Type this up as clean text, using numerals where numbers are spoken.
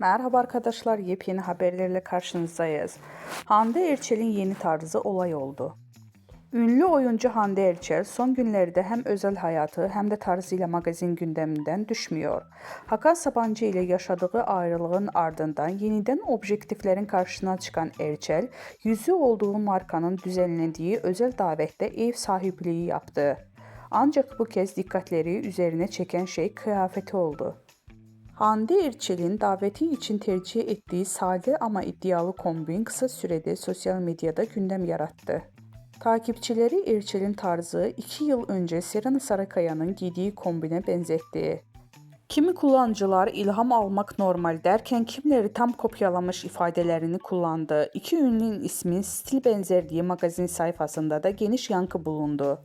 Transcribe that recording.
Merhaba arkadaşlar, yepyeni haberlerle karşınızdayız. Hande Erçel'in yeni tarzı olay oldu. Ünlü oyuncu Hande Erçel son günlerde hem özel hayatı hem de tarzıyla magazin gündeminden düşmüyor. Hakan Sabancı ile yaşadığı ayrılığın ardından yeniden objektiflerin karşısına çıkan Erçel, yüzü olduğu markanın düzenlediği özel davette ev sahipliği yaptı. Ancak bu kez dikkatleri üzerine çeken şey kıyafeti oldu. Hande Erçel'in daveti için tercih ettiği sade ama iddialı kombin kısa sürede sosyal medyada gündem yarattı. Takipçileri Erçel'in tarzı 2 yıl önce Serena Sarıkaya'nın giydiği kombine benzetti. Kimi kullanıcılar ilham almak normal derken kimileri tam kopyalamış ifadelerini kullandı. İki ünlünün ismi stil benzerliği magazin sayfasında da geniş yankı bulundu.